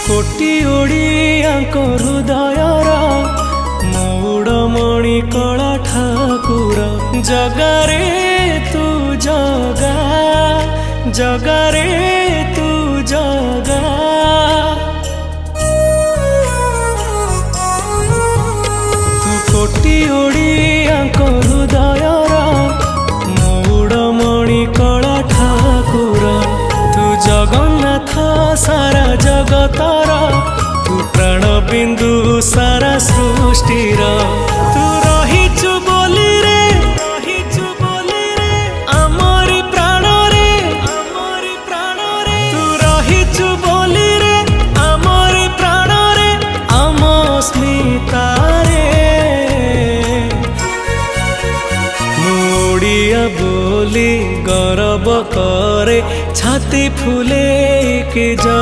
कोटी ओडियाक हृदयर मौड़मणि कला ठाकुर जगारे तू जगा जगारे तू जगा तू कोटी ओडियाक हृदयर मौड़मणि कला ठाकुर तू जगन्नाथ सारा जगतर तू प्राण बिंदु सारा सृष्टिर तू रहिचु बोली रे आमरी प्राण रे तू रहिचु बोली रे आमरी प्राण रे आम स्मिता रे ओडिया बोली गर्व करे छाती फुले के जा।